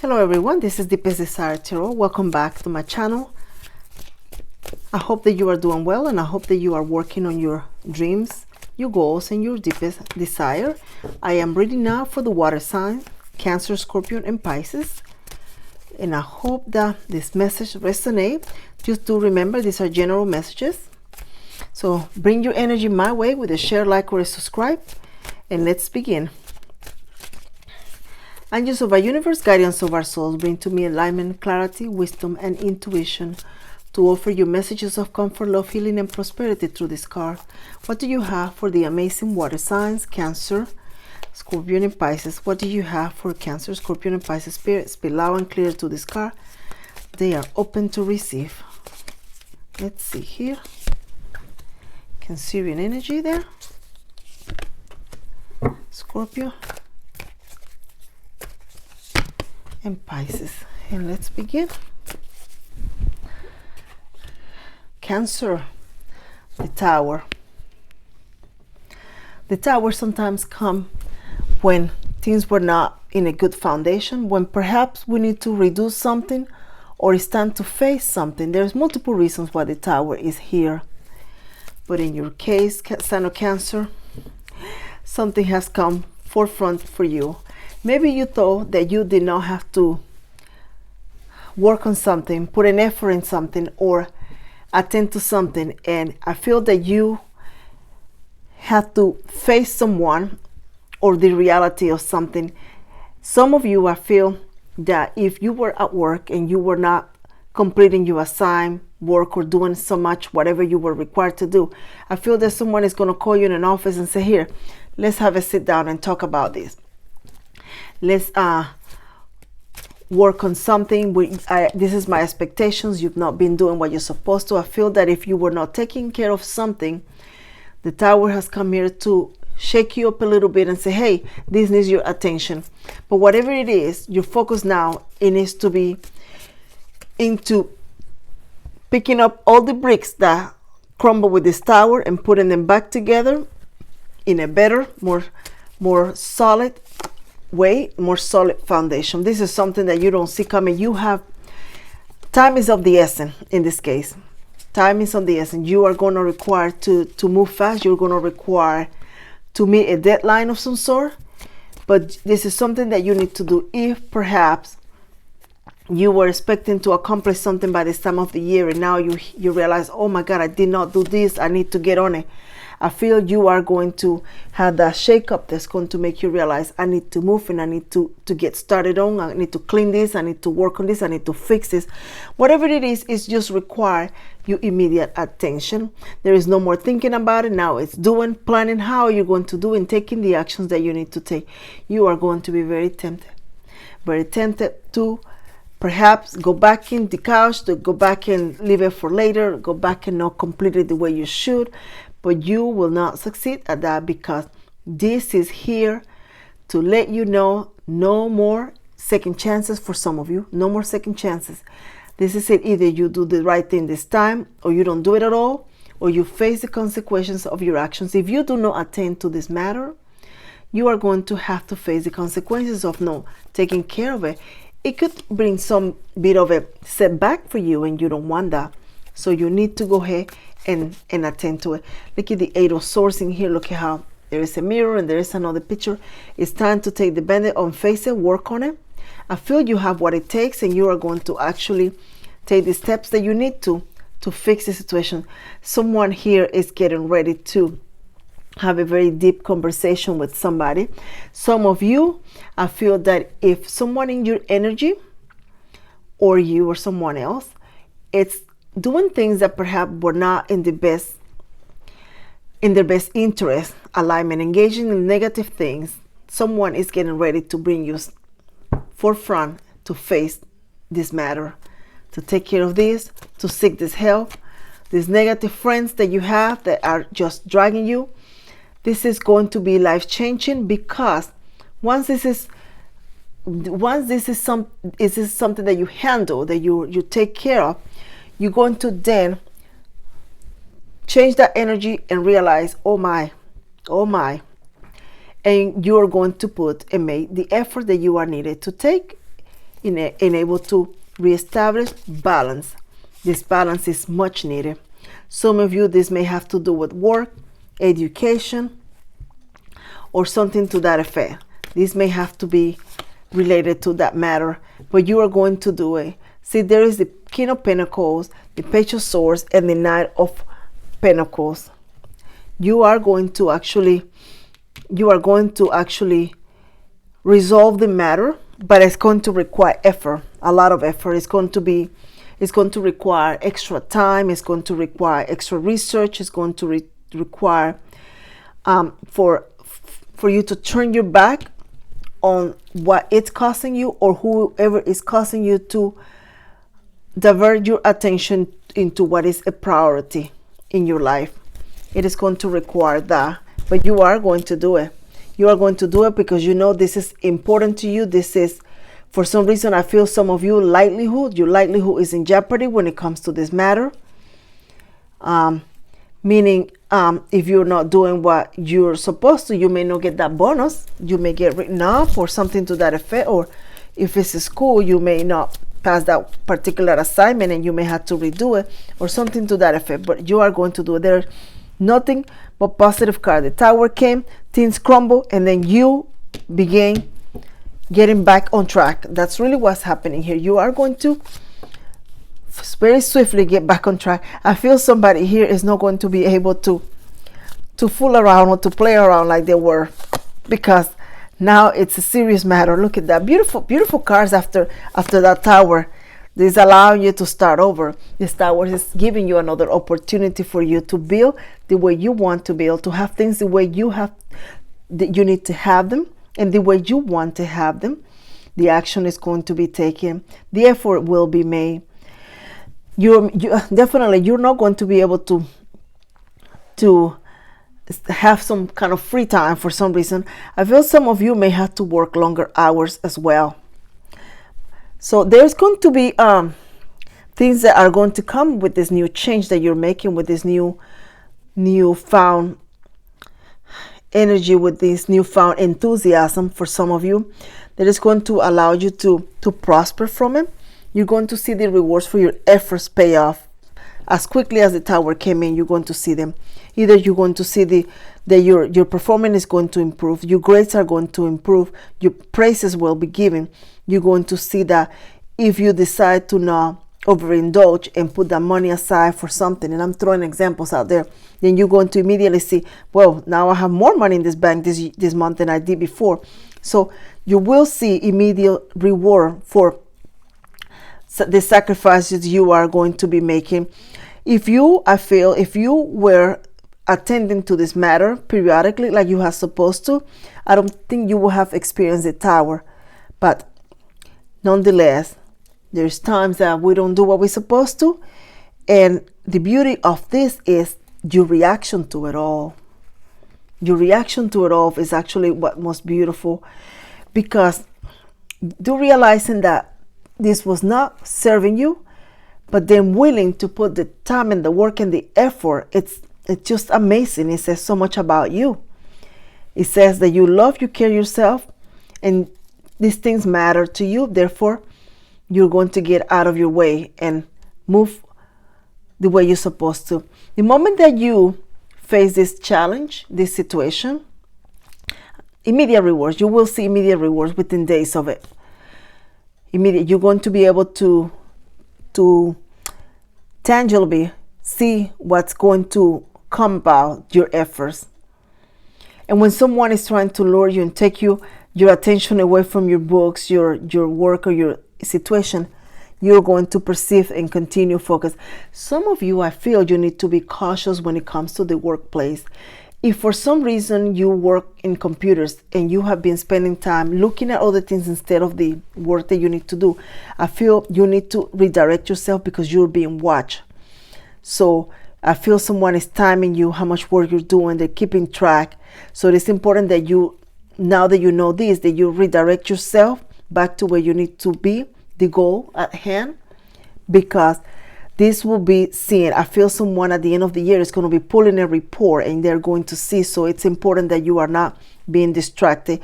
Hello everyone, this is Deepest Desire Tarot. Welcome back to my channel. I hope that you are doing well, and I hope that you are working on your dreams, your goals, and your deepest desire. I am reading now for the water sign, Cancer, Scorpio, and Pisces. And I hope that this message resonates. Just do remember, these are general messages. So bring your energy my way with a share, like, or a subscribe. And let's begin. Angels of our universe, guardians of our souls, bring to me alignment, clarity, wisdom, and intuition to offer you messages of comfort, love, healing, and prosperity through this card. What do you have for the amazing water signs, Cancer, Scorpio, and Pisces? What do you have for Cancer, Scorpio, and Pisces? Spirit, speak loud and clear to this card. They are open to receive. Let's see here. Cancerian energy there. Scorpio and Pisces. And let's begin. Cancer, the Tower. The Tower sometimes come when things were not in a good foundation, when perhaps we need to redo something, or it's time to face something. There's multiple reasons why the Tower is here. But in your case, sign of Cancer, something has come forefront for you. Maybe you thought that you did not have to work on something, put an effort in something, or attend to something, and I feel that you have to face someone or the reality of something. Some of you, I feel that if you were at work and you were not completing your assigned work or doing so much, whatever you were required to do, I feel that someone is going to call you in an office and say, here, let's have a sit down and talk about this. Let's work on something. This is my expectations. You've not been doing what you're supposed to. I feel that if you were not taking care of something, the Tower has come here to shake you up a little bit and say, hey, this needs your attention. But whatever it is, your focus now, it needs to be into picking up all the bricks that crumble with this Tower and putting them back together in a better, more solid way, more solid foundation. This is something that you don't see coming. You have, time is of the essence in this case. Time is of the essence. You are going to require to move fast. You're going to require to meet a deadline of some sort. But this is something that you need to do. If perhaps you were expecting to accomplish something by this time of the year, and now you realize, oh my God, I did not do this. I need to get on it. I feel you are going to have that shake-up that's going to make you realize, I need to move and I need to get started on. I need to clean this. I need to work on this. I need to fix this. Whatever it is, it's just require your immediate attention. There is no more thinking about it. Now it's doing, planning how you're going to do, and taking the actions that you need to take. You are going to be very tempted to perhaps go back in the couch, to go back and leave it for later, go back and not complete it the way you should. But you will not succeed at that, because this is here to let you know no more second chances for some of you. No more second chances. This is it. Either you do the right thing this time, or you don't do it at all, or you face the consequences of your actions. If you do not attend to this matter, you are going to have to face the consequences of not taking care of it. It could bring some bit of a setback for you, and you don't want that. So you need to go ahead and attend to it. Look at the Eight of Swords in here. Look at how there is a mirror and there is another picture. It's time to take the bandit on, face it, work on it. I feel you have what it takes, and you are going to actually take the steps that you need to fix the situation. Someone here is getting ready to have a very deep conversation with somebody. Some of you, I feel that if someone in your energy, or you or someone else, it's doing things that perhaps were not in their best interest, alignment, engaging in negative things, someone is getting ready to bring you forefront to face this matter, to take care of this, to seek this help. These negative friends that you have that are just dragging you, this is going to be life-changing, because once this is something that you handle, that you take care of, you're going to then change that energy and realize, oh my, and you're going to put and make the effort that you are needed to take and able to reestablish balance. This balance is much needed. Some of you, this may have to do with work, education, or something to that effect. This may have to be related to that matter, but you are going to do it. See, there is the King of Pentacles, the Page of Swords, and the Knight of Pentacles. You are going to actually resolve the matter, but it's going to require effort, a lot of effort. It's going to require extra time. It's going to require extra research. It's going to require for you to turn your back on what it's causing you, or whoever is causing you, to divert your attention into what is a priority in your life. It is going to require that, but you are going to do it. You are going to do it because you know this is important to you. This is, for some reason, I feel some of you your livelihood is in jeopardy when it comes to this matter. Meaning, if you're not doing what you're supposed to, you may not get that bonus. You may get written off or something to that effect. Or if it's a school, you may not pass that particular assignment and you may have to redo it or something to that effect. But you are going to do it. There's nothing but positive card. The Tower came, things crumble, and then you begin getting back on track. That's really what's happening here. You are going to very swiftly get back on track. I feel somebody here is not going to be able to fool around or to play around like they were, because now it's a serious matter. Look at that, beautiful cards after that Tower. This is allowing you to start over. This Tower is giving you another opportunity for you to build the way you want to build, to have things the way you need to have them, and the way you want to have them. The action is going to be taken. The effort will be made. You definitely, you're not going to be able to have some kind of free time for some reason. I feel some of you may have to work longer hours as well. So there's going to be things that are going to come with this new change that you're making, with this newfound energy, with this newfound enthusiasm for some of you, that is going to allow you to prosper from it. You're going to see the rewards for your efforts pay off as quickly as the Tower came in. You're going to see them. Either you're going to see that your performance is going to improve, your grades are going to improve, your praises will be given. You're going to see that if you decide to not overindulge and put that money aside for something, and I'm throwing examples out there, then you're going to immediately see, well, now I have more money in this bank this month than I did before. So you will see immediate reward for the sacrifices you are going to be making. If you were attending to this matter periodically like you are supposed to, I don't think you will have experienced the Tower. But nonetheless, there's times that we don't do what we're supposed to, and the beauty of this is your reaction to it all. Your reaction to it all is actually what most beautiful, because do realizing that this was not serving you, but then willing to put the time and the work and the effort, it's just amazing. It says so much about you. It says that you love, you care yourself, and these things matter to you. Therefore, you're going to get out of your way and move the way you're supposed to. The moment that you face this challenge, this situation, immediate rewards. You will see immediate rewards within days of it. You're going to be able to tangibly see what's going to come about your efforts. And when someone is trying to lure you and take your attention away from your books, your work, or your situation, you're going to perceive and continue focus. Some of you, I feel you need to be cautious when it comes to the workplace. If for some reason you work in computers and you have been spending time looking at other things instead of the work that you need to do, I feel you need to redirect yourself because you're being watched. So I feel someone is timing you, how much work you're doing, they're keeping track. So it's important that you, now that you know this, that you redirect yourself back to where you need to be, the goal at hand, because this will be seen. I feel someone at the end of the year is going to be pulling a report and they're going to see. So it's important that you are not being distracted.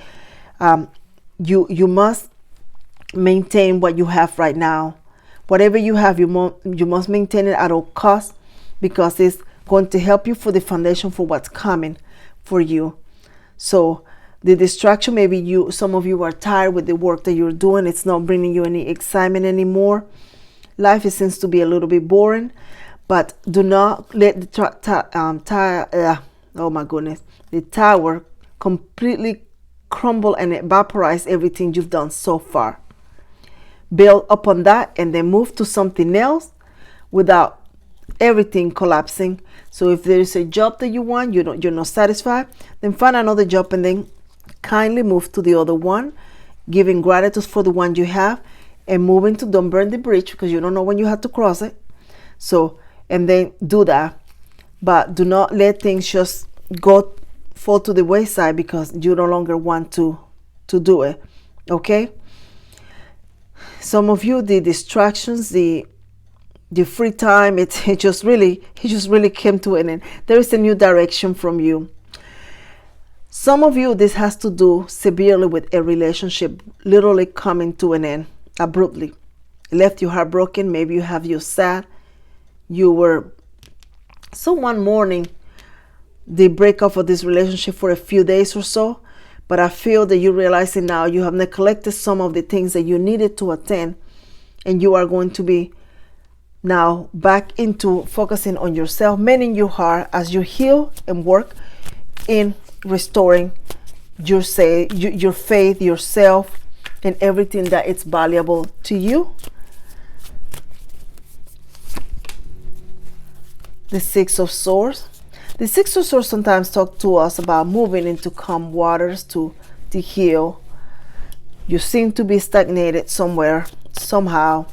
You must maintain what you have right now. Whatever you have, you must maintain it at all costs, because it's going to help you for the foundation for what's coming for you. So the distraction, maybe some of you are tired with the work that you're doing. It's not bringing you any excitement anymore. Life seems to be a little bit boring, but do not let the the tower completely crumble and vaporize everything you've done so far. Build upon that and then move to something else without everything collapsing. So if there is a job that you want, you're not satisfied, then find another job and then kindly move to the other one, giving gratitude for the one you have, and moving to don't burn the bridge, because you don't know when you have to cross it. So, and then do that, but do not let things just fall to the wayside because you no longer want to do it. Okay. Some of you, the distractions, the free time, it just really came to an end. There is a new direction from you. Some of you, this has to do severely with a relationship literally coming to an end abruptly. It left you heartbroken. Maybe you have you sad. You were one morning the breakup of this relationship for a few days or so, but I feel that you're realizing now you have neglected some of the things that you needed to attend, and you are going to be now back into focusing on yourself, mending your heart as you heal and work in restoring your faith, yourself, and everything that is valuable to you. The Six of Swords. The Six of Swords sometimes talk to us about moving into calm waters to heal. You seem to be stagnated somewhere, somehow.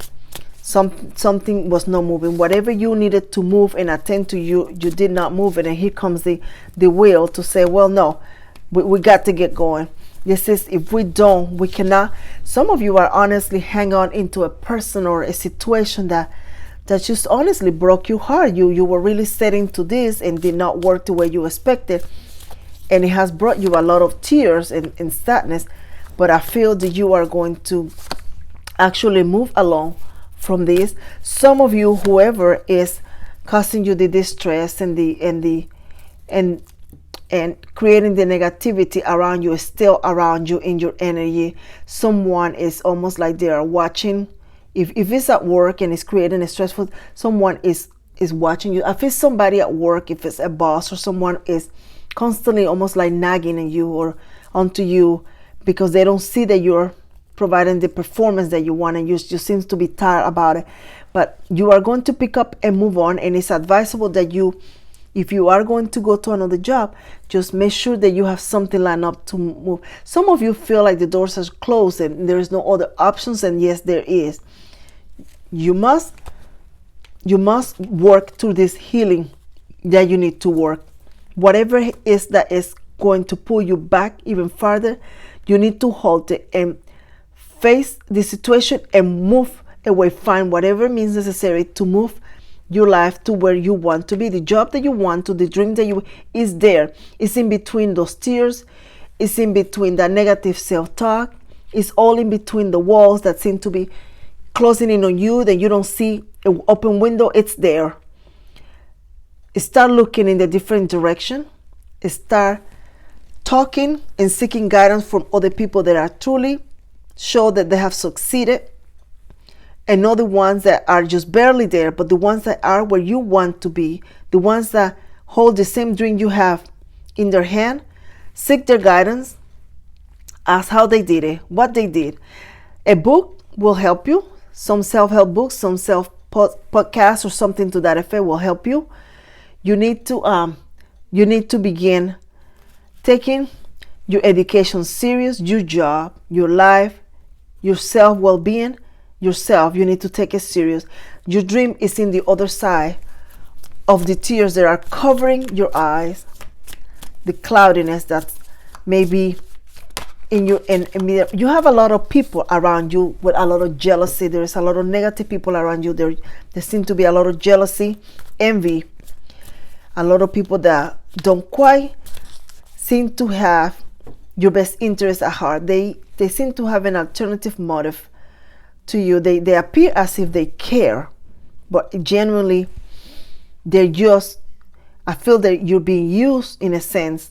Something was not moving. Whatever you needed to move and attend to, you did not move it. And here comes the will to say, well, no, we got to get going. This is, if we don't, we cannot. Some of you are honestly hang on into a person or a situation that just honestly broke your heart. You were really set into this and did not work the way you expected. And it has brought you a lot of tears and sadness. But I feel that you are going to actually move along from this. Some of you, whoever is causing you the distress and creating the negativity around you, is still around you in your energy. Someone is almost like they are watching. If it's at work and it's creating a stressful, someone is watching you. If it's somebody at work, if it's a boss or someone is constantly almost like nagging at you or onto you because they don't see that you're providing the performance that you want, and you seem to be tired about it. But you are going to pick up and move on, and it's advisable that if you are going to go to another job, just make sure that you have something lined up to move. Some of you feel like the doors are closed and there is no other options, and yes, there is. You must work through this healing that you need to work. Whatever it is that is going to pull you back even farther, you need to halt it and face the situation and move away. Find whatever means necessary to move your life to where you want to be. The job that you want to, the dream that you is there. It's in between those tears. It's in between that negative self-talk. It's all in between the walls that seem to be closing in on you, that you don't see an open window. It's there. Start looking in the different direction. Start talking and seeking guidance from other people that are truly show that they have succeeded, and not the ones that are just barely there, but the ones that are where you want to be, the ones that hold the same dream you have in their hand. Seek their guidance. Ask how they did it, what they did. A book will help you. Some self-help books, some podcasts or something to that effect will help you. You need to begin taking your education serious, your job, your life, your self well-being, yourself. You need to take it serious. Your dream is in the other side of the tears that are covering your eyes, the cloudiness that may be in you. And you have a lot of people around you with a lot of jealousy. There is a lot of negative people around you. There seem to be a lot of jealousy, envy, a lot of people that don't quite seem to have your best interest at heart. They seem to have an alternative motive to you. They appear as if they care, but genuinely they're just, I feel that you're being used in a sense,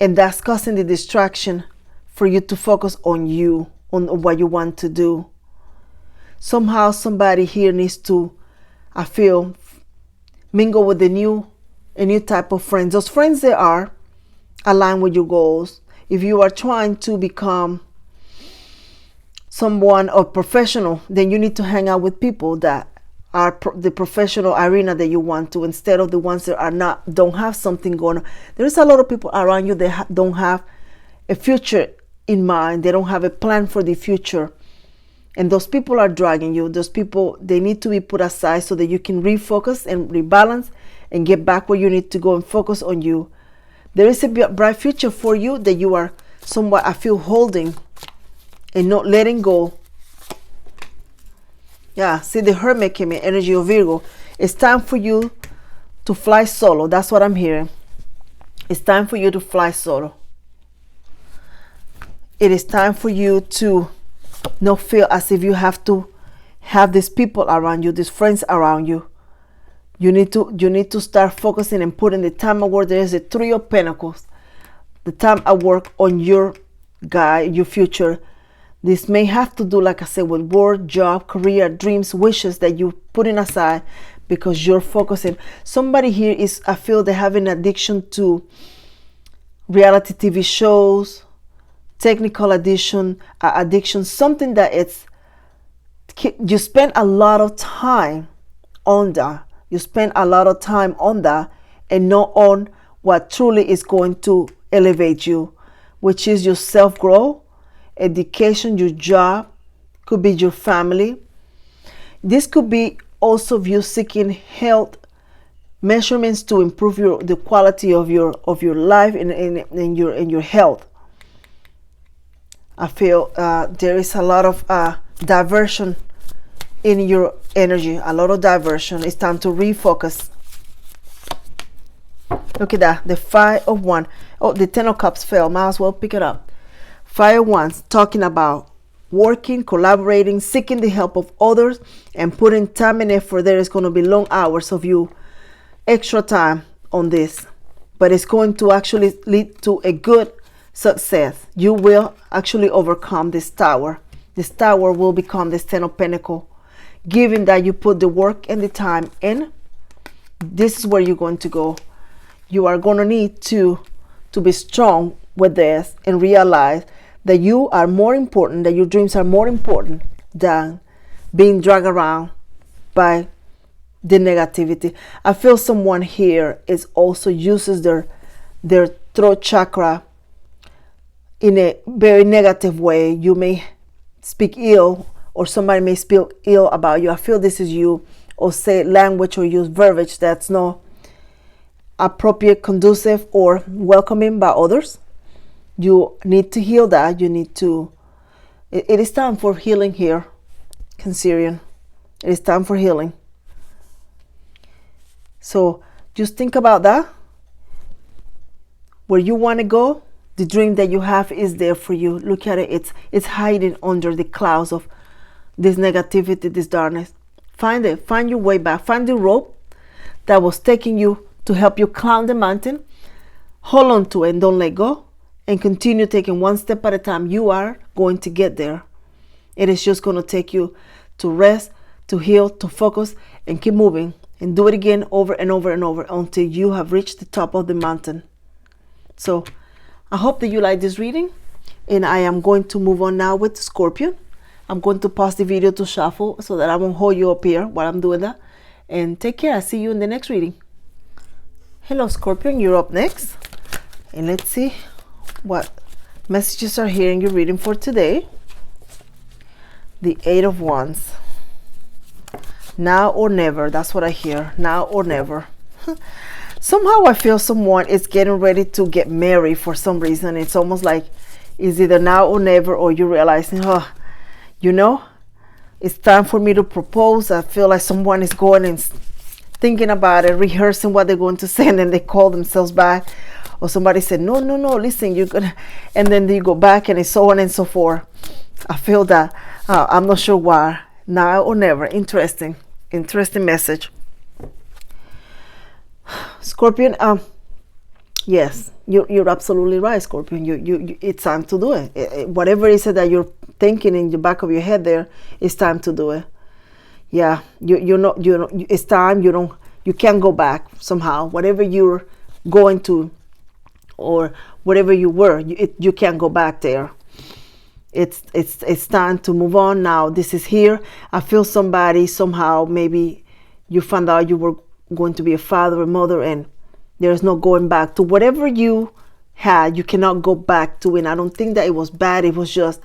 and that's causing the distraction for you to focus on you, on what you want to do. Somehow somebody here needs to, I feel, mingle with a new type of friends. Those friends that are aligned with your goals. If you are trying to become someone or professional, then you need to hang out with people that are the professional arena that you want to, instead of the ones that are not, don't have something going on. There's a lot of people around you that don't have a future in mind. They don't have a plan for the future, and those people are dragging you. Those people, they need to be put aside so that you can refocus and rebalance and get back where you need to go and focus on you. There is a bright future for you that you are somewhat, I feel, holding and not letting go. Yeah, see the Hermit came in, energy of Virgo. It's time for you to fly solo. That's what I'm hearing. It's time for you to fly solo. It is time for you to not feel as if you have to have these people around you, these friends around you. You need to start focusing and putting the time at work. There is a Three of Pentacles. The time at work on your guy, your future. This may have to do, like I said, with work, job, career, dreams, wishes that you're putting aside because you're focusing. Somebody here is, I feel, they have an addiction to reality TV shows, technical addiction, something that it's, you spend a lot of time on that. You spend a lot of time on that and not on what truly is going to elevate you, which is your self-growth, education, your job, could be your family. This could be also you seeking health measurements to improve the quality of your life and your health. I feel there is a lot of diversion in your energy, a lot of diversion. It's time to refocus. Look at that, the Five of Wands. Oh, the Ten of Cups fell. Might as well pick it up. Five of Wands, talking about working, collaborating, seeking the help of others, and putting time and effort. There is going to be long hours of you, extra time on this, but it's going to actually lead to a good success. You will actually overcome this tower. This tower will become this Ten of Pentacles. Given that you put the work and the time in, this is where you're going to go. You are going to need to be strong with this and realize that you are more important, that your dreams are more important than being dragged around by the negativity. I feel someone here is also uses their throat chakra in a very negative way. You may speak ill, or somebody may speak ill about you. I feel this is you, or say language or use verbiage that's not appropriate, conducive, or welcoming by others. You need to heal that. You need to, it is time for healing here, Cancerian. It is time for healing. So just think about that. Where you want to go, the dream that you have is there for you. Look at it. It's hiding under the clouds of this negativity, this darkness. Find it. Find your way back. Find the rope that was taking you to help you climb the mountain. Hold on to it and don't let go. And continue taking one step at a time. You are going to get there. It is just going to take you to rest, to heal, to focus, and keep moving. And do it again over and over and over until you have reached the top of the mountain. So I hope that you like this reading. And I am going to move on now with Scorpion. I'm going to pause the video to shuffle so that I won't hold you up here while I'm doing that. And take care. I'll see you in the next reading. Hello, Scorpion. You're up next. And let's see what messages are here in your reading for today. The Eight of Wands. Now or never. That's what I hear. Now or never. Somehow I feel someone is getting ready to get married for some reason. It's almost like it's either now or never, or you're realizing, oh, you know, it's time for me to propose. I feel like someone is going and thinking about it, rehearsing what they're going to say, and then they call themselves back. Or somebody said, no, listen, you're gonna, and then you go back, and it's so on and so forth. I feel that I'm not sure why. Now or never. Interesting message. Scorpion, yes, you're absolutely right, Scorpion. You it's time to do it. Whatever it is that you're thinking in the back of your head, there, it's time to do it. Yeah, it's time. You can't go back somehow. Whatever you're going to, or whatever you were, you can't go back there. It's time to move on now. This is here. I feel somebody somehow, maybe you found out you were going to be a father or mother, and there's no going back to whatever you had. You cannot go back to it. I don't think that it was bad. It was just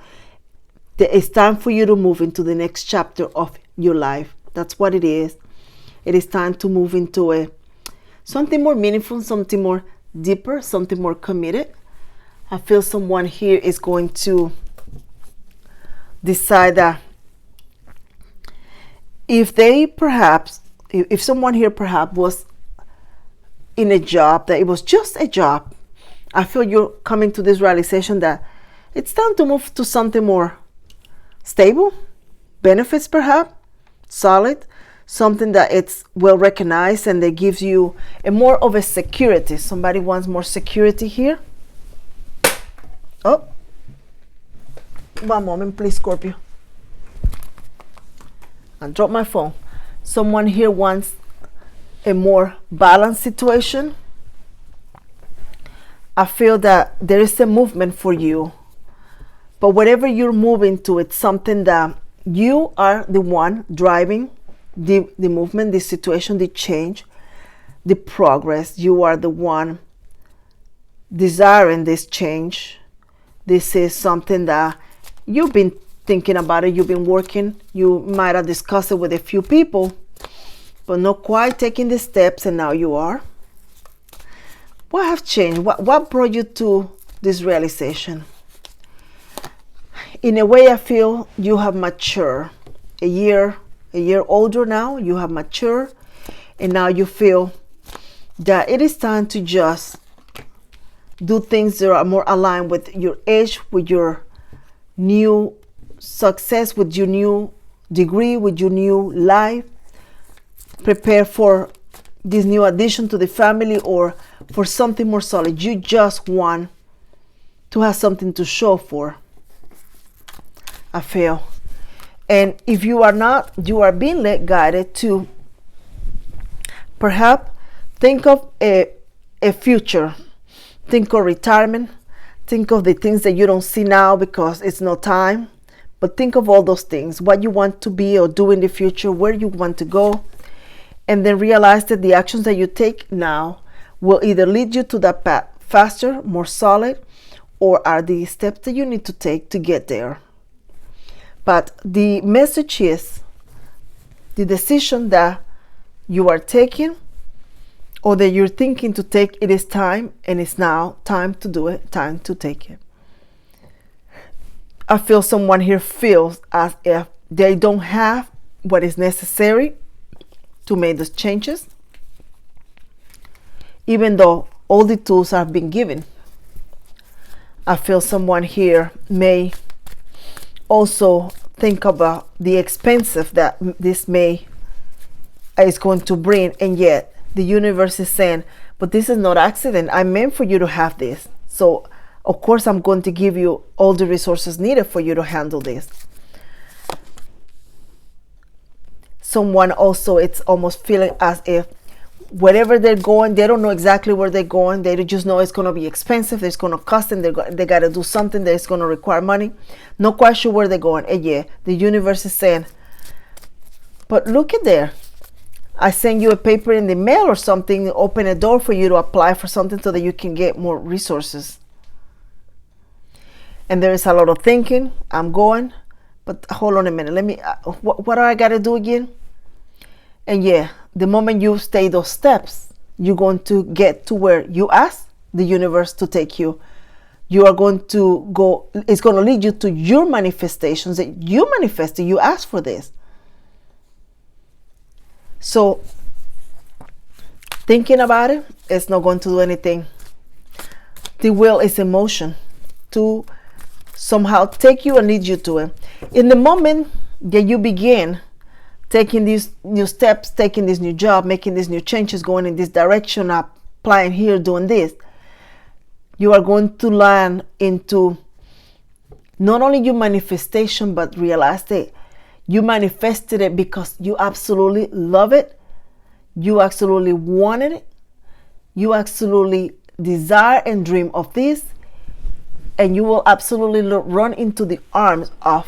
that it's time for you to move into the next chapter of your life. That's what it is. It is time to move into something more meaningful, something more deeper, something more committed. I feel someone here is going to decide that if someone here perhaps was in a job that it was just a job, I feel you're coming to this realization that it's time to move to something more stable, benefits perhaps, solid, something that it's well recognized and that gives you a more of a security. Somebody wants more security here. Oh, one moment, please, Scorpio. I dropped my phone. Someone here wants a more balanced situation. I feel that there is a movement for you, but whatever you're moving to, it's something that you are the one driving the movement, the situation, the change, the progress. You are the one desiring this change. This is something that you've been thinking about it, you've been working, you might have discussed it with a few people, but not quite taking the steps, and now you are. What have changed? What brought you to this realization? In a way, I feel you have matured. A year older now, you have matured, and now you feel that it is time to just do things that are more aligned with your age, with your new success, with your new degree, with your new life. Prepare for this new addition to the family, or for something more solid. You just want to have something to show for, I feel. And if you are not, you are being guided to perhaps think of a future. Think of retirement. Think of the things that you don't see now because it's no time. But think of all those things, what you want to be or do in the future, where you want to go. And then realize that the actions that you take now will either lead you to that path faster, more solid, or are the steps that you need to take to get there. But the message is the decision that you are taking or that you're thinking to take, it is time, and it's now time to do it, time to take it. I feel someone here feels as if they don't have what is necessary to make those changes, even though all the tools have been given. I feel someone here may also think about the expensive that this is going to bring, and yet the universe is saying, but this is not accident. I meant for you to have this. So of course I'm going to give you all the resources needed for you to handle this. Someone also, it's almost feeling as if wherever they're going, they don't know exactly where they're going. They just know it's going to be expensive. It's going to cost them. They got to do something that is going to require money. Not quite sure where they're going. And yeah, the universe is saying, but look at there. I send you a paper in the mail or something, open a door for you to apply for something so that you can get more resources. And there is a lot of thinking. I'm going, but hold on a minute. Let me, what do I got to do again? And yeah, the moment you stay those steps, you're going to get to where you ask the universe to take you. You are going to go, it's going to lead you to your manifestations that you manifested. You asked for this. So thinking about it, it's not going to do anything. The will is emotion. To somehow take you and lead you to it. In the moment that you begin taking these new steps, taking this new job, making these new changes, going in this direction, applying here, doing this, you are going to land into not only your manifestation, but realize that you manifested it because you absolutely love it. You absolutely wanted it. You absolutely desire and dream of this. And you will absolutely run into the arms of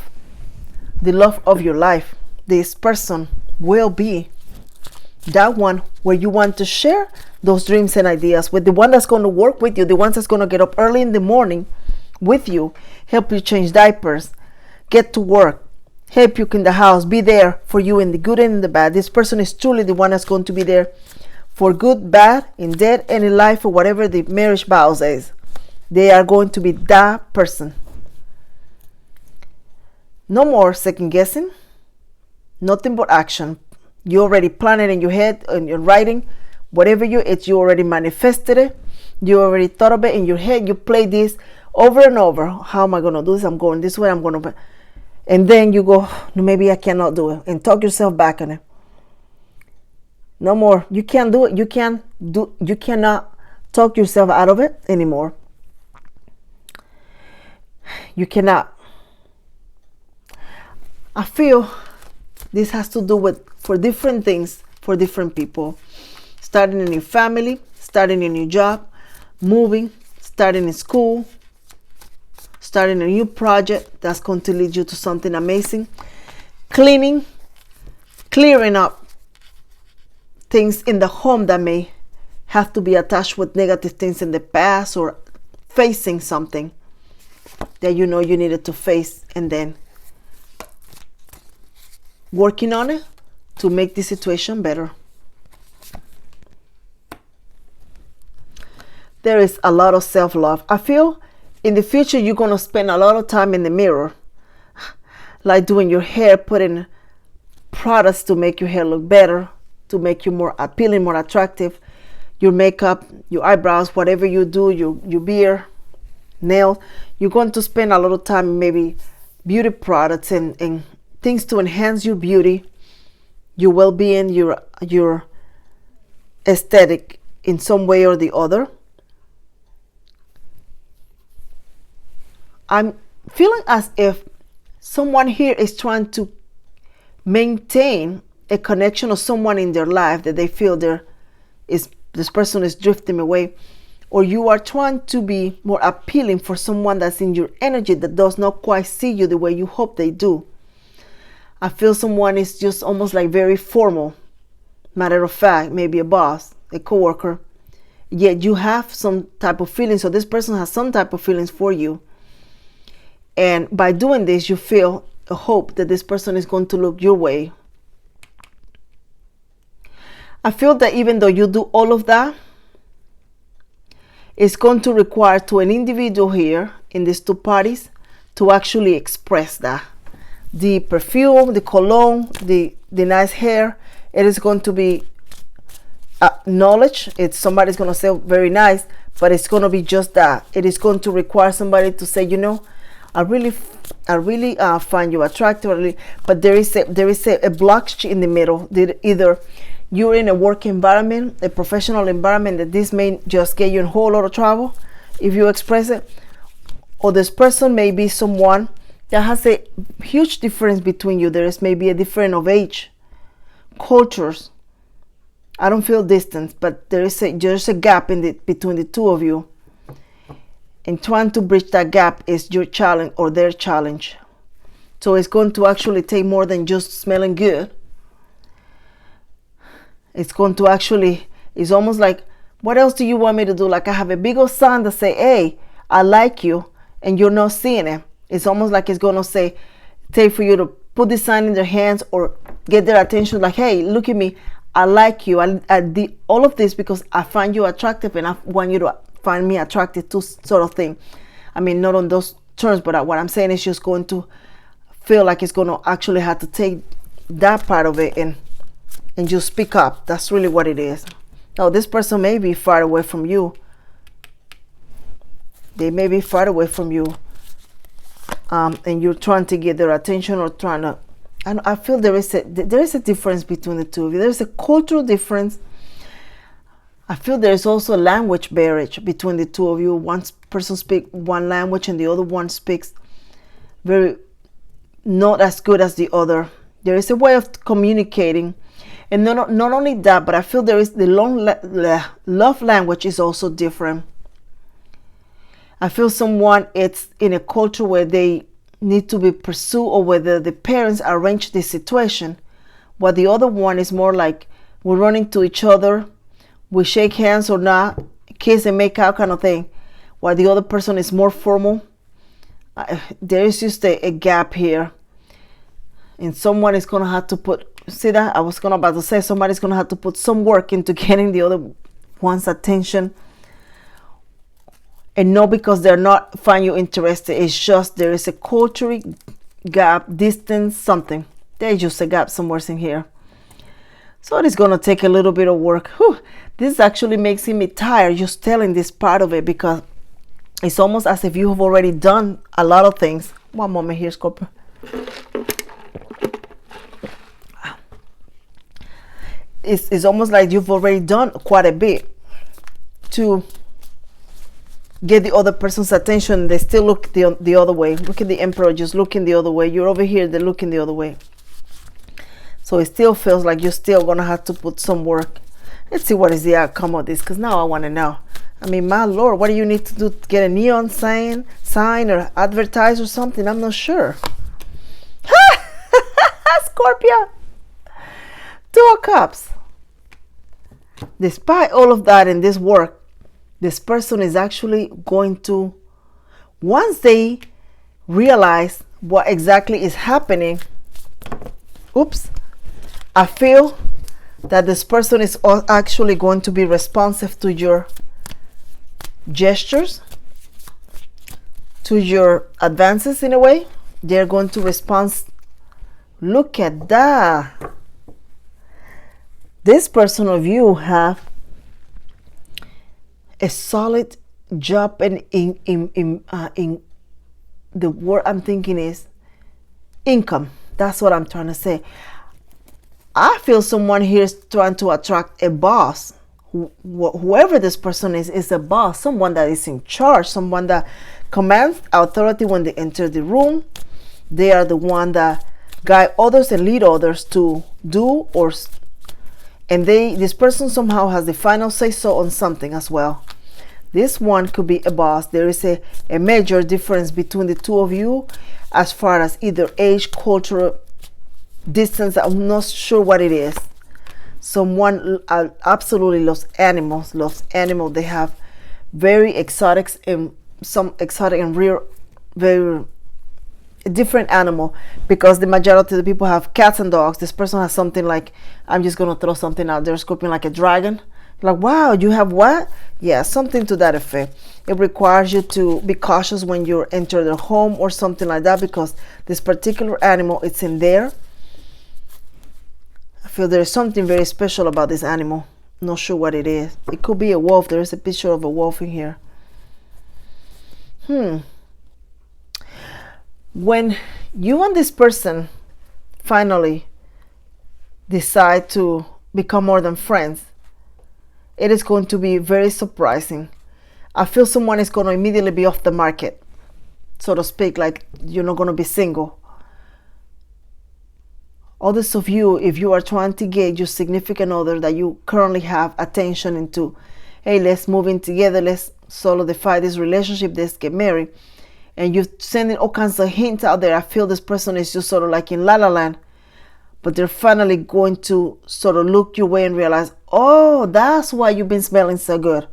the love of your life. This person will be that one where you want to share those dreams and ideas with, the one that's going to work with you, the one that's going to get up early in the morning with you, help you change diapers, get to work, help you in the house, be there for you in the good and in the bad. This person is truly the one that's going to be there for good, bad, in death and in life, or whatever the marriage vows is. They are going to be that person. No more second guessing, nothing but action. You already planned it in your head and you're writing, whatever you already manifested it. You already thought of it in your head. You play this over and over. How am I going to do this? I'm going this way. I'm going to, and then you go, no, maybe I cannot do it, and talk yourself back on it. No more. You can't do it. You cannot talk yourself out of it anymore. You cannot. I feel this has to do with, for different things, for different people. Starting a new family, starting a new job, moving, starting in school, starting a new project that's going to lead you to something amazing. Cleaning, clearing up things in the home that may have to be attached with negative things in the past, or facing something that you know you needed to face, and then working on it to make the situation better. There is a lot of self-love. I feel in the future you're going to spend a lot of time in the mirror, like doing your hair, putting products to make your hair look better, to make you more appealing, more attractive. Your makeup, your eyebrows, whatever you do, your beard, nail. You're going to spend a lot of time, maybe beauty products and things to enhance your beauty, your well-being, your aesthetic in some way or the other. I'm feeling as if someone here is trying to maintain a connection of someone in their life that they feel this person is drifting away, or you are trying to be more appealing for someone that's in your energy that does not quite see you the way you hope they do. I feel someone is just almost like very formal, matter of fact, maybe a boss, a coworker, yet you have some type of feelings, so this person has some type of feelings for you. And by doing this, you feel a hope that this person is going to look your way. I feel that even though you do all of that, it's going to require to an individual here in these two parties to actually express that. The perfume, the cologne, the nice hair, it is going to be acknowledged. Somebody's going to say very nice, but it's going to be just that. It is going to require somebody to say, you know, I really find you attractive, but there is a blockage in the middle. Either you're in a work environment, a professional environment, that this may just get you in a whole lot of trouble if you express it, or this person may be someone that has a huge difference between you. There is maybe a difference of age, cultures. I don't feel distance, but there's a gap between the two of you. And trying to bridge that gap is your challenge or their challenge. So it's going to actually take more than just smelling good. It's going to actually, it's almost like, what else do you want me to do? Like I have a big old sign that say, hey, I like you, and you're not seeing it. It's almost like it's going to say, take for you to put the sign in their hands or get their attention, like, hey, look at me. I like you. I did all of this because I find you attractive and I want you to find me attractive too, sort of thing. I mean, not on those terms, but what I'm saying is just going to feel like it's going to actually have to take that part of it and just speak up. That's really what it is. Now, this person may be far away from you. They may be far away from you. and you're trying to get their attention or trying to, and I feel there is a difference between the two of you. There's a cultural difference. I feel there's also a language barrier between the two of you. One person speaks one language and the other one speaks very not as good as the other. There is a way of communicating, and not only that, but I feel there is the love language is also different. I feel someone, it's in a culture where they need to be pursued, or whether the parents arrange the situation, while the other one is more like we're running to each other, we shake hands or not, kiss and make out kind of thing, while the other person is more formal. There is just a gap here, and someone is gonna have to put, see that I was about to say, somebody's gonna have to put some work into getting the other one's attention. And not because they're not find you interested, it's just there is a cultural gap, distance, something. There's just a gap somewhere in here. So it is going to take a little bit of work. Whew. This actually makes me tired just telling this part of it, because it's almost as if you have already done a lot of things. One moment here, Scorpio. It's almost like you've already done quite a bit to get the other person's attention. They still look the other way. Look at the Emperor just looking the other way. You're over here, they're looking the other way. So it still feels like you're still gonna have to put some work. Let's see what is the outcome of this, because now I want to know. I mean, my Lord, what do you need to do to get a neon sign or advertise or something? I'm not sure. Scorpio, 2 of Cups. Despite all of that in this work, this person is actually going to, once they realize what exactly is happening, I feel that this person is actually going to be responsive to your gestures, to your advances in a way. They're going to respond. Look at that. This person of you have a solid job, and in the word I'm thinking is income. That's what I'm trying to say. I feel someone here is trying to attract a boss. Whoever this person is a boss, someone that is in charge, someone that commands authority when they enter the room. They are the one that guide others and lead others to do, and this person somehow has the final say so on something as well. This one could be a boss. There is a major difference between the two of you as far as either age, cultural distance. I'm not sure what it is. Someone absolutely loves animals. They have very exotic and some exotic and rare, very different animal, because the majority of the people have cats and dogs. This person has something like, I'm just going to throw something out there, Scorpion, like a dragon. Like, wow, you have what? Yeah, something to that effect. It requires you to be cautious when you enter their home or something like that, because this particular animal, it's in there. I feel there is something very special about this animal. Not sure what it is. It could be a wolf. There is a picture of a wolf in here. When you and this person finally decide to become more than friends, it is going to be very surprising. I feel someone is going to immediately be off the market, so to speak, like you're not going to be single. Others of you, if you are trying to get your significant other that you currently have attention into, hey, let's move in together, let's solidify this relationship, let's get married, and you're sending all kinds of hints out there. I feel this person is just sort of like in la la land, but they're finally going to sort of look your way and realize, oh, that's why you've been smelling so good.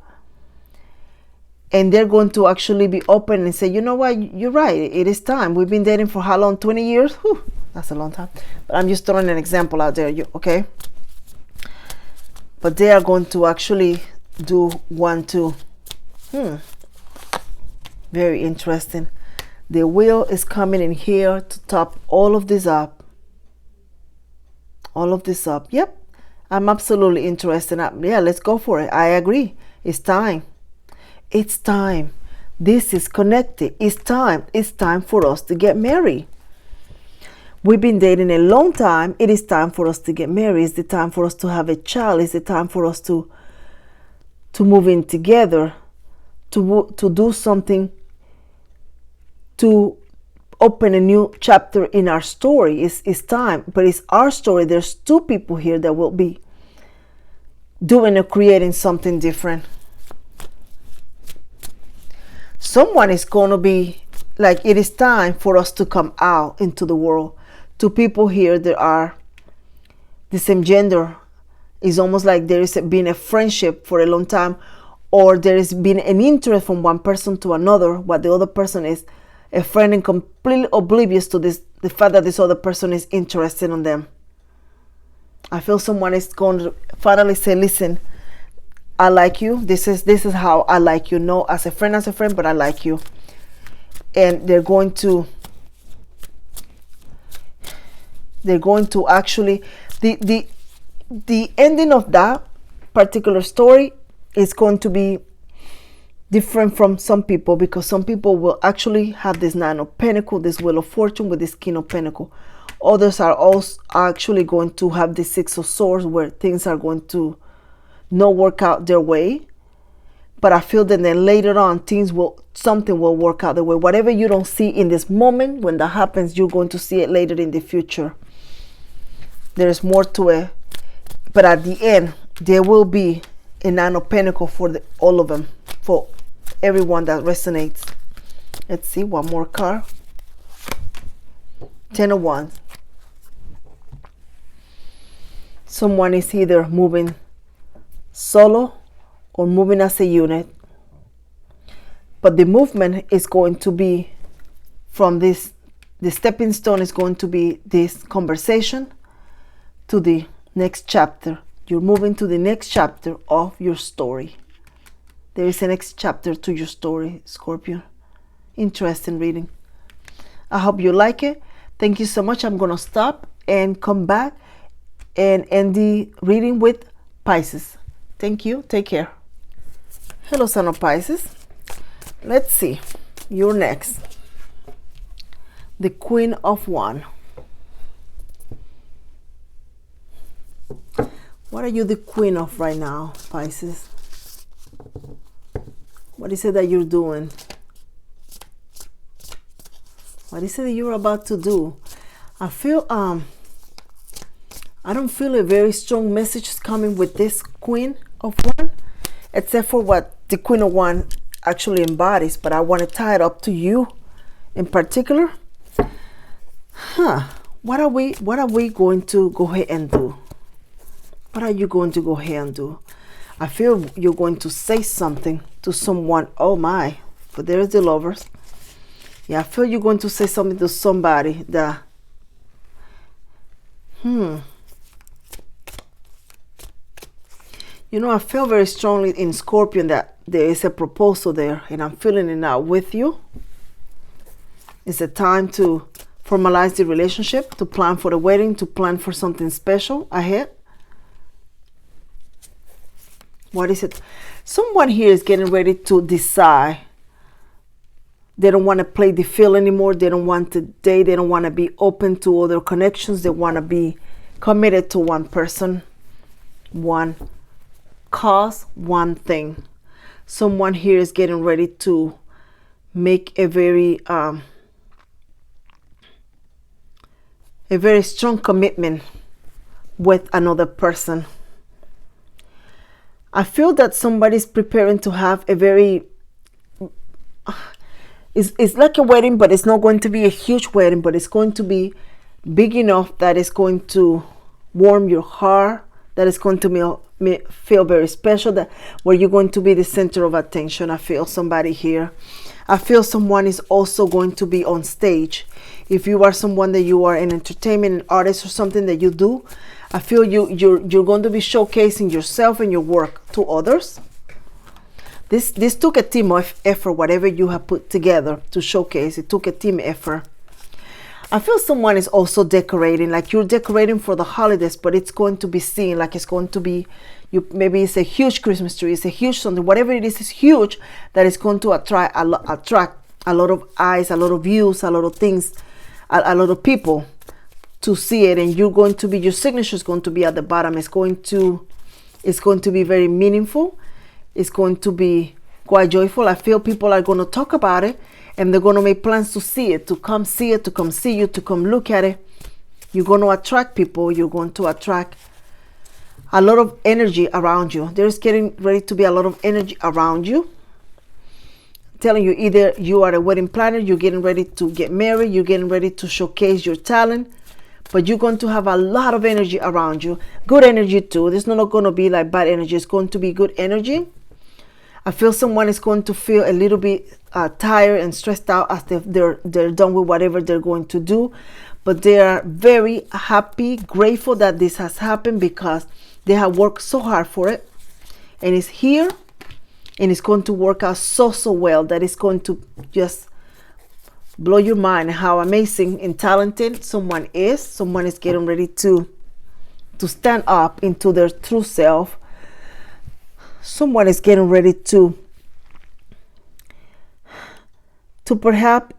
And they're going to actually be open and say, you know what, you're right, it is time. We've been dating for how long? 20 years? Whew, that's a long time. But I'm just throwing an example out there, okay? But they are going to actually want to, very interesting. The wheel is coming in here to top all of this up. All of this up. Yep. I'm absolutely interested. Yeah, let's go for it. I agree. It's time. It's time. This is connected. It's time. It's time for us to get married. We've been dating a long time. It is time for us to get married. It's the time for us to have a child. It's the time for us to move in together, to do something, to open a new chapter in our story. It's time, but it's our story. There's two people here that will be doing or creating something different. Someone is going to be like, it is time for us to come out into the world. Two people here that are the same gender. It's almost like there has been a friendship for a long time, or there has been an interest from one person to another, what the other person is a friend and completely oblivious to the fact that this other person is interested in them. I feel someone is going to finally say, listen, I like you. This is how I like you. No, as a friend, but I like you. And they're going to actually, the ending of that particular story is going to be different from some people, because some people will actually have this Nine of Pentacles, this Wheel of Fortune with this King of Pentacles. Others are also actually going to have the Six of Swords, where things are going to not work out their way. But I feel that then later on something will work out the way. Whatever you don't see in this moment, when that happens, you're going to see it later in the future. There's more to it, but at the end there will be a Nine of Pentacles for all of them, for everyone that resonates. Let's see, one more card. Ten of Wands. Someone is either moving solo or moving as a unit, but the movement is going to be from this. The stepping stone is going to be this conversation to the next chapter. You're moving to the next chapter of your story. There is a next chapter to your story, Scorpio. Interesting reading. I hope you like it. Thank you so much. I'm going to stop and come back and end the reading with Pisces. Thank you. Take care. Hello, Son of Pisces. Let's see. You're next. The Queen of Wands. What are you the queen of right now, Pisces? What is it that you're doing? What is it that you're about to do? I feel I don't feel a very strong message coming with this Queen of Wands, except for what the Queen of Wands actually embodies, but I want to tie it up to you in particular. What are we going to go ahead and do? What are you going to go ahead and do? I feel you're going to say something to someone. Oh my, but there's the Lovers. Yeah, I feel you're going to say something to somebody that you know, I feel very strongly in Scorpion that there is a proposal there, and I'm feeling it now with you. It's a time to formalize the relationship, to plan for the wedding, to plan for something special ahead. What is it? Someone here is getting ready to decide. They don't want to play the field anymore. They don't want to date. They don't want to be open to other connections. They want to be committed to one person, one cause, one thing. Someone here is getting ready to make a very strong commitment with another person. I feel that somebody's preparing to have a very it's like a wedding, but it's not going to be a huge wedding, but it's going to be big enough that it's going to warm your heart, that it's going to feel very special, that where you're going to be the center of attention. I feel somebody here. I feel someone is also going to be on stage. If you are someone that you are an entertainment, an artist, or something that you do, I feel you're going to be showcasing yourself and your work to others. This took a team effort, whatever you have put together to showcase. It took a team effort. I feel someone is also decorating, like you're decorating for the holidays, but it's going to be seen, like it's going to be, maybe it's a huge Christmas tree, it's a huge something, whatever it is huge, that is going to attract a lot of eyes, a lot of views, a lot of things, a lot of people to see it. And your signature is going to be at the bottom. It's going to be very meaningful. It's going to be quite joyful. I feel people are going to talk about it, and they're going to make plans to see it, to come see it, to come see you, to come look at it. You're going to attract people. You're going to attract a lot of energy around you. There's getting ready to be a lot of energy around you. I'm telling you, either you are a wedding planner, you're getting ready to get married, you're getting ready to showcase your talent, but you're going to have a lot of energy around you. Good energy too. There's not going to be like bad energy. It's going to be good energy. I feel someone is going to feel a little bit tired and stressed out as they're done with whatever they're going to do. But they are very happy, grateful that this has happened, because they have worked so hard for it. And it's here, and it's going to work out so well that it's going to just blow your mind how amazing and talented someone is. Someone is getting ready to stand up into their true self. Someone is getting ready to perhaps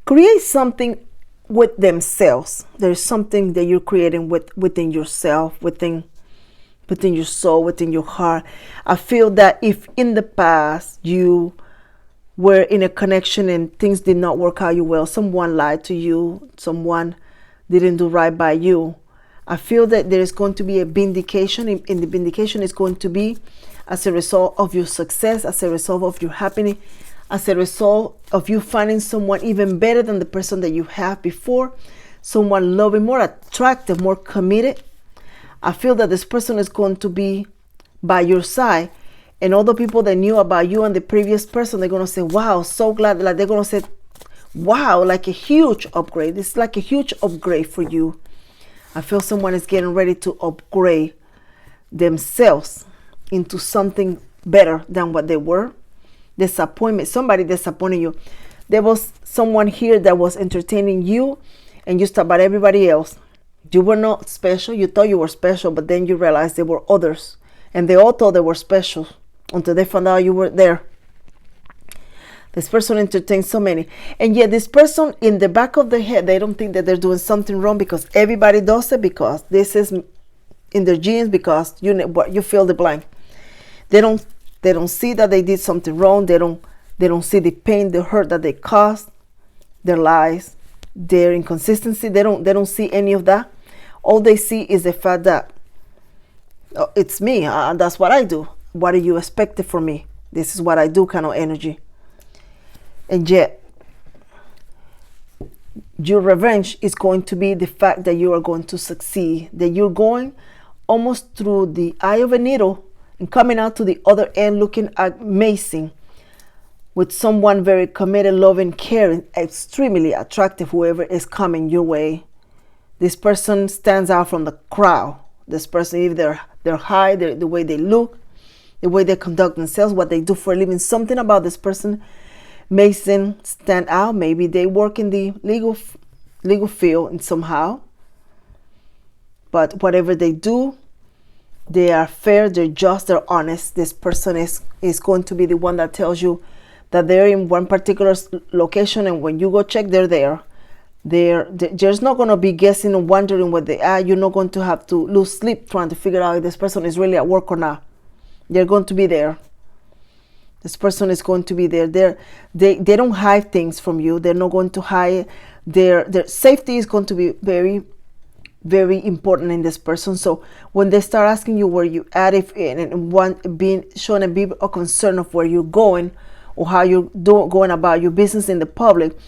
create something with themselves. There's something that you're creating within yourself, within your soul, within your heart. I feel that if in the past you were in a connection and things did not work out you well, someone lied to you, someone didn't do right by you, I feel that there is going to be a vindication, and the vindication is going to be as a result of your success, as a result of your happiness, as a result of you finding someone even better than the person that you have before, someone loving, more attractive, more committed. I feel that this person is going to be by your side, and all the people that knew about you and the previous person, they're going to say, wow, so glad. Like, they're going to say, wow, like a huge upgrade. It's like a huge upgrade for you. I feel someone is getting ready to upgrade themselves into something better than what they were. Disappointment, somebody disappointed you. There was someone here that was entertaining you, and you thought about everybody else. You were not special. You thought you were special, but then you realized there were others, and they all thought they were special until they found out you were there. This person entertains so many, and yet this person, in the back of their head, they don't think that they're doing something wrong, because everybody does it, because this is in their genes, because you fill the blank. They don't see that they did something wrong. They don't see the pain, the hurt that they caused, their lies, their inconsistency. They don't see any of that. All they see is the fact that, oh, it's me. That's what I do. What do you expect from me? This is what I do, kind of energy. And yet, your revenge is going to be the fact that you are going to succeed, that you're going almost through the eye of a needle and coming out to the other end looking amazing, with someone very committed, loving, caring, extremely attractive, whoever is coming your way. This person stands out from the crowd. This person, if they're high, the way they look, the way they conduct themselves, what they do for a living, something about this person makes them stand out. Maybe they work in the legal field and somehow, but whatever they do, they are fair, they're just, they're honest. This person is going to be the one that tells you that they're in one particular location, and when you go check, they're there. There's not going to be guessing and wondering where they are. You're not going to have to lose sleep trying to figure out if this person is really at work or not. They're going to be there. This person is going to be there. They don't hide things from you. They're not going to hide. Their safety is going to be very, very important in this person. So when they start asking you where you at, showing a bit of concern of where you're going or how you're going about your business in the public,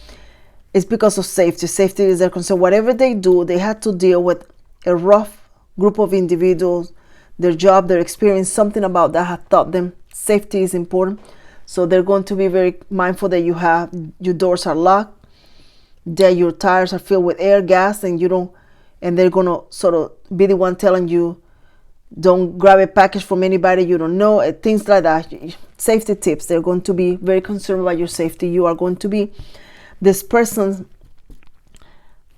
it's because of safety. Safety is their concern. Whatever they do, they have to deal with a rough group of individuals, their job, their experience, something about that has taught them safety is important. So they're going to be very mindful that your doors are locked, that your tires are filled with air, gas, and they're going to sort of be the one telling you, don't grab a package from anybody you don't know, things like that. Safety tips. They're going to be very concerned about your safety. You are going to be this person's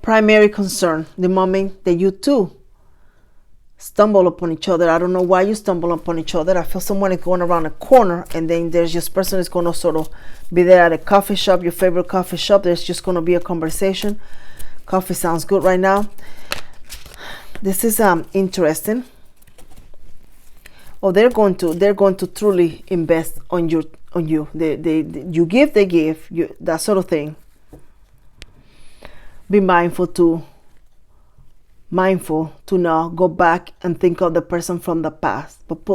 primary concern the moment that you too stumble upon each other. I don't know why you stumble upon each other. I feel someone is going around a corner, and then there's this person is going to sort of be there at a coffee shop, your favorite coffee shop. There's just going to be a conversation. Coffee sounds good right now. This is interesting. Oh, they're going to truly invest on you. You give, they give. That sort of thing. Be mindful to now go back and think of the person from the past, but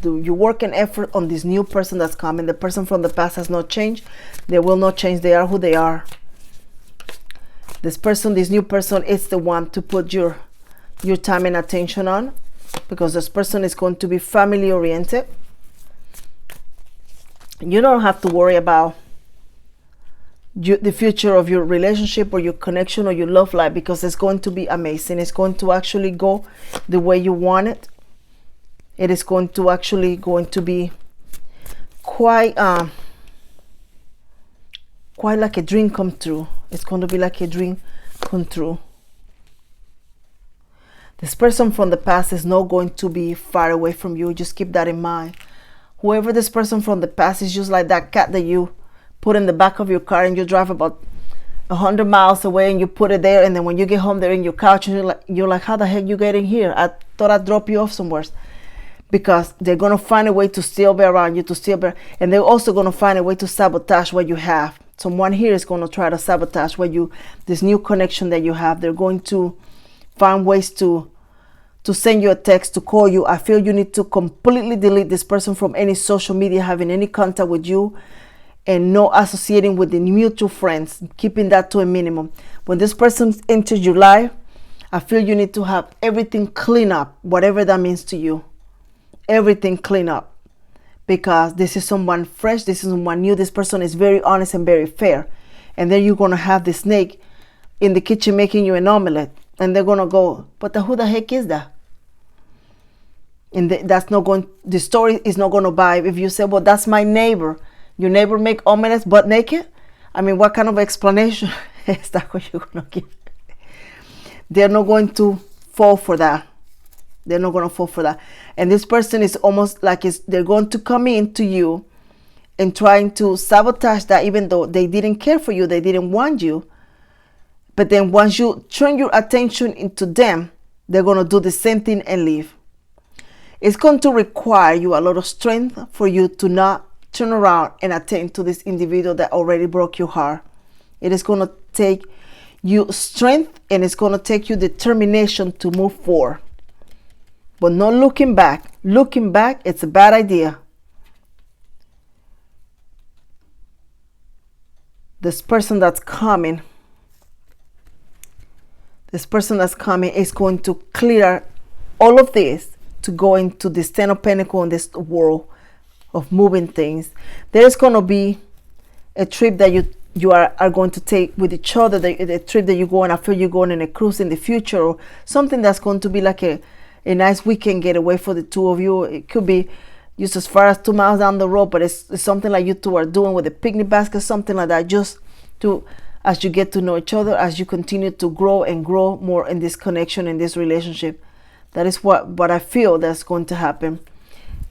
do you work and effort on this new person that's coming. The person from the past has not changed. They will not change. They are who they are. This new person is the one to put your time and attention on, because this person is going to be family oriented. You don't have to worry about the future of your relationship or your connection or your love life, because it's going to be amazing. It's going to actually go the way you want it. It is going to be quite like a dream come true. It's going to be like a dream come true. This person from the past is not going to be far away from you. Just keep that in mind. Whoever this person from the past is, just like that cat that you put in the back of your car and you drive about 100 miles away and you put it there, and then when you get home, they're in your couch and you're like, how the heck you get in here? I thought I'd drop you off somewhere. Because they're going to find a way to still be around you, and they're also going to find a way to sabotage what you have. Someone here is going to try to sabotage this new connection that you have. They're going to find ways to send you a text, to call you. I feel you need to completely delete this person from any social media, having any contact with you, and no associating with the mutual friends, keeping that to a minimum. When this person enters your life, I feel you need to have everything clean up, whatever that means to you. Everything clean up, because this is someone fresh. This is someone new. This person is very honest and very fair. And then you're going to have the snake in the kitchen making you an omelet, and they're going to go, but who the heck is that? And the story is not going to buy if you say, well, that's my neighbor. Your neighbor make omelets butt naked? I mean, what kind of explanation is that what you're going to give? They're not going to fall for that. They're not going to fall for that. And this person is almost like they're going to come into you and trying to sabotage that, even though they didn't care for you, they didn't want you. But then once you turn your attention into them, they're going to do the same thing and leave. It's going to require you a lot of strength for you to not turn around and attend to this individual that already broke your heart. It is going to take you strength, and it's going to take you determination to move forward. But not looking back. Looking back, it's a bad idea. This person that's coming is going to clear all of this to go into this Ten of Pentacles in this world of moving things. There's going to be a trip that you are going to take with each other, the trip that you go on. I feel you're going on a cruise in the future, or something that's going to be like a nice weekend getaway for the two of you. It could be just as far as 2 miles down the road, but it's something like you two are doing with a picnic basket, something like that, just to, as you get to know each other, as you continue to grow and grow more in this connection, in this relationship. That is what I feel that's going to happen.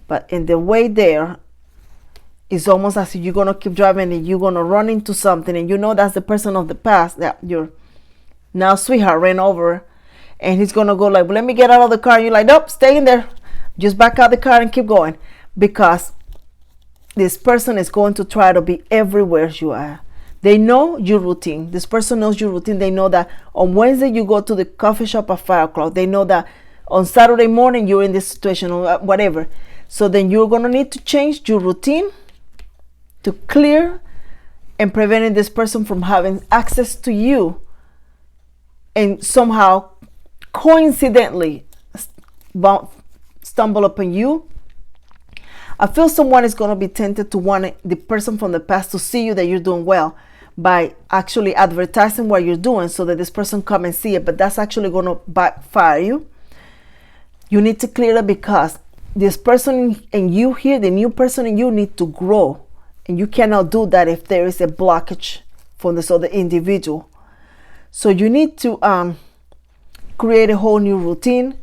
But in the way there, it's almost as if you're going to keep driving and you're going to run into something, and you know that's the person of the past that your now sweetheart ran over. And he's going to go like, well, let me get out of the car. And you're like, nope, stay in there. Just back out the car and keep going. Because this person is going to try to be everywhere you are. They know your routine. This person knows your routine. They know that on Wednesday you go to the coffee shop at 5 o'clock. They know that on Saturday morning you're in this situation or whatever. So then you're going to need to change your routine to clear and preventing this person from having access to you, and somehow coincidentally stumble upon you. I feel someone is going to be tempted to want the person from the past to see you that you're doing well by actually advertising what you're doing, so that this person come and see it. But that's actually going to backfire you. You need to clear it, because this person and you here, the new person and you, need to grow, and you cannot do that if there is a blockage from this other individual. So you need to create a whole new routine,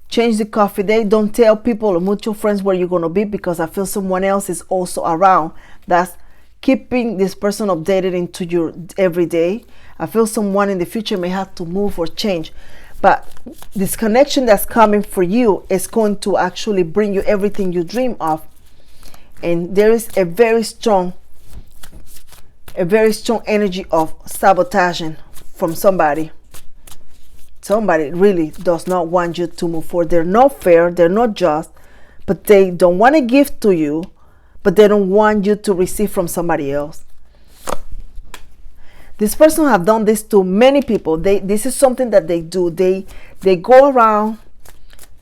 Change the coffee date. Don't tell people or mutual friends where you're going to be, because I feel someone else is also around. That's keeping this person updated into your everyday. I feel someone in the future may have to move or change. But this connection that's coming for you is going to actually bring you everything you dream of. And there is a very strong energy of sabotaging from somebody. Somebody really does not want you to move forward. They're not fair, they're not just, but they don't want to give to you, but they don't want you to receive from somebody else. This person have done this to many people. This is something that they do. They go around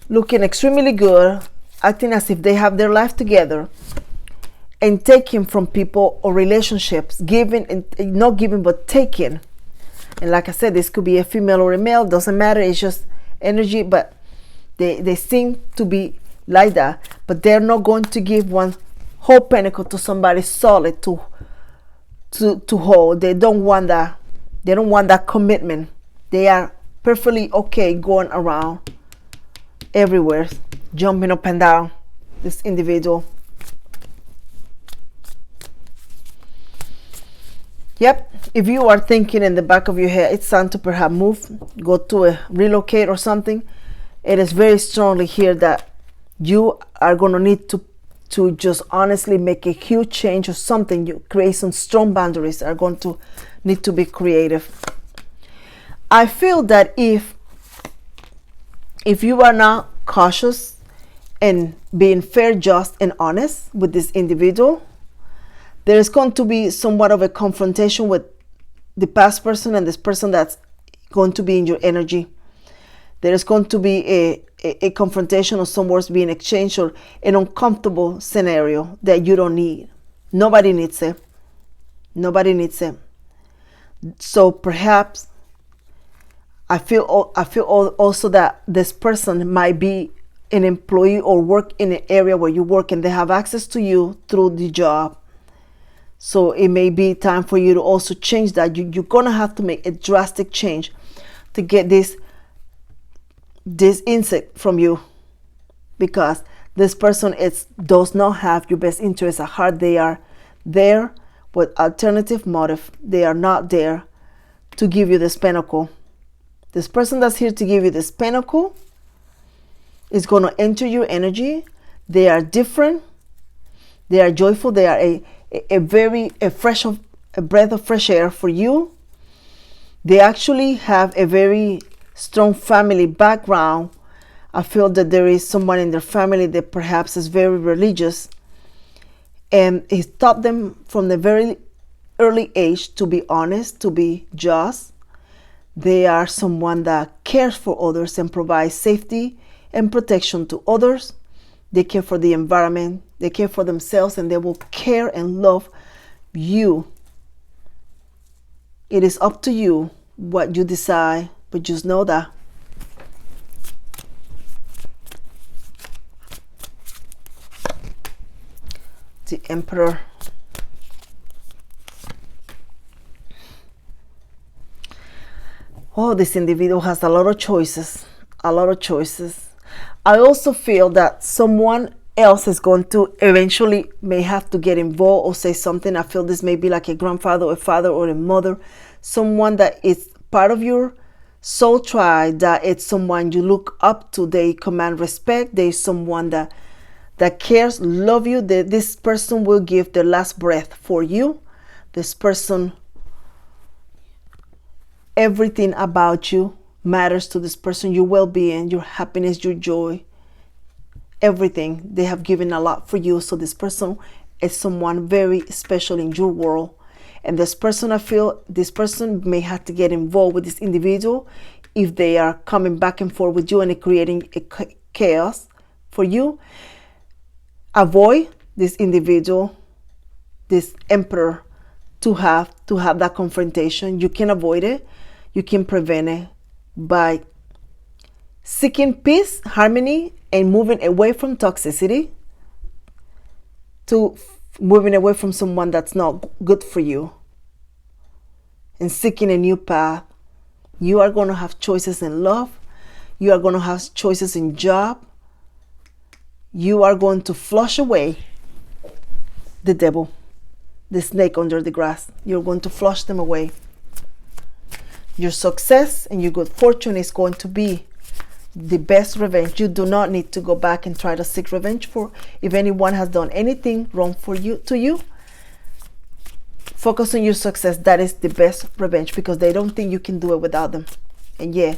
looking extremely good, acting as if they have their life together, and taking from people or relationships, giving and not giving but taking. And like I said, this could be a female or a male, doesn't matter, it's just energy, but they seem to be like that. But they're not going to give one whole pentacle to somebody solid to hold. They don't want that. They don't want that commitment. They are perfectly okay going around everywhere, jumping up and down, this individual. Yep, if you are thinking in the back of your head, it's time to perhaps move, go to a relocate or something, it is very strongly here that you are going to need to just honestly make a huge change or something. You create some strong boundaries, are going to need to be creative. I feel that if you are not cautious and being fair, just, and honest with this individual, there is going to be somewhat of a confrontation with the past person and this person that's going to be in your energy. There is going to be a confrontation or some words being exchanged, or an uncomfortable scenario that you don't need. Nobody needs it. Nobody needs it. So perhaps I feel also that this person might be an employee or work in an area where you work and they have access to you through the job. So it may be time for you to also change that. You're going to have to make a drastic change to get this insight from you, because this person does not have your best interests at heart. They are there with alternative motive. They are not there to give you this pentacle. This person that's here to give you this pentacle is going to enter your energy. They are different. They are joyful. They are a breath of fresh air for you. They actually have a very strong family background. I feel that there is someone in their family that perhaps is very religious, and it taught them from the very early age to be honest, to be just. They are someone that cares for others and provides safety and protection to others. They care for the environment, they care for themselves, and they will care and love you. It is up to you what you decide, but just know that. The Emperor. Oh, this individual has a lot of choices. A lot of choices. I also feel that someone else is going to eventually may have to get involved or say something. I feel this may be like a grandfather or a father or a mother. Someone that is part of your soul tribe, that it's someone you look up to. They command respect. There's someone that cares, love you. That this person will give their last breath for you. This person, everything about you matters to this person. Your well-being, your happiness, your joy, everything. They have given a lot for you. So this person is someone very special in your world. And this person, I feel this person may have to get involved with this individual if they are coming back and forth with you and creating a chaos for you. Avoid this individual, this Emperor, to have that confrontation. You can avoid it. You can prevent it by seeking peace, harmony, and moving away from toxicity, to moving away from someone that's not good for you, and seeking a new path. You are going to have choices in love. You are going to have choices in job. You are going to flush away the devil, the snake under the grass. You're going to flush them away. Your success and your good fortune is going to be the best revenge. You do not need to go back and try to seek revenge for if anyone has done anything wrong for you to you. Focus on your success. That is the best revenge, because they don't think you can do it without them. And yeah,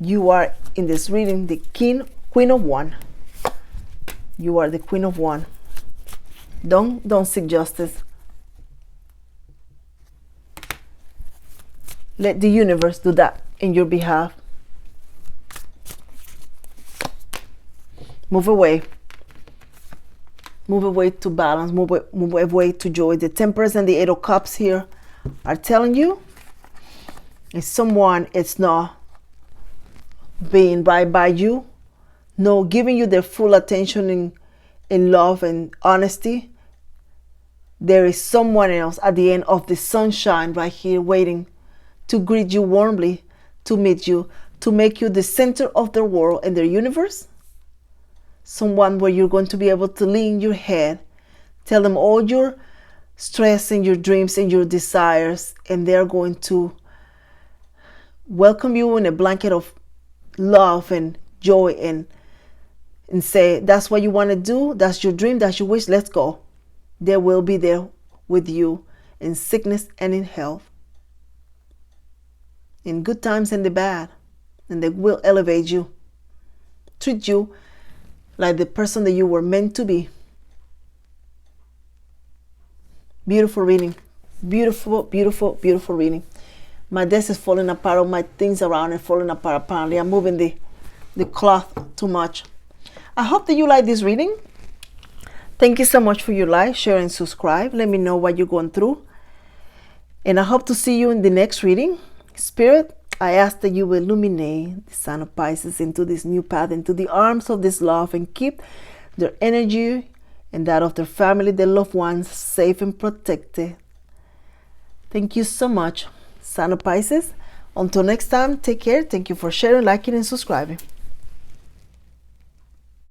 you are in this reading the Queen of Wands. You are the Queen of Wands. Don't seek justice. Let the universe do that in your behalf. Move away. Move away to balance. Move away to joy. The Temperance and the Eight of Cups here are telling you if someone is not being right by you, no, giving you their full attention in love and honesty, there is someone else at the end of the sunshine right here waiting to greet you warmly, to meet you, to make you the center of their world and their universe. Someone where you're going to be able to lean your head, tell them all your stress and your dreams and your desires, and they're going to welcome you in a blanket of love and joy and say, that's what you want to do, that's your dream, that's your wish, let's go. They will be there with you in sickness and in health, in good times and the bad, and they will elevate you, treat you like the person that you were meant to be. Beautiful reading. Beautiful, beautiful, beautiful reading. My desk is falling apart. All my things around and falling apart. Apparently, I'm moving the cloth too much. I hope that you like this reading. Thank you so much for your like, share, and subscribe. Let me know what you're going through. And I hope to see you in the next reading. Spirit, I ask that you will illuminate the sign of Pisces into this new path, into the arms of this love, and keep their energy and that of their family, their loved ones, safe and protected. Thank you so much, sign of Pisces. Until next time, take care. Thank you for sharing, liking, and subscribing.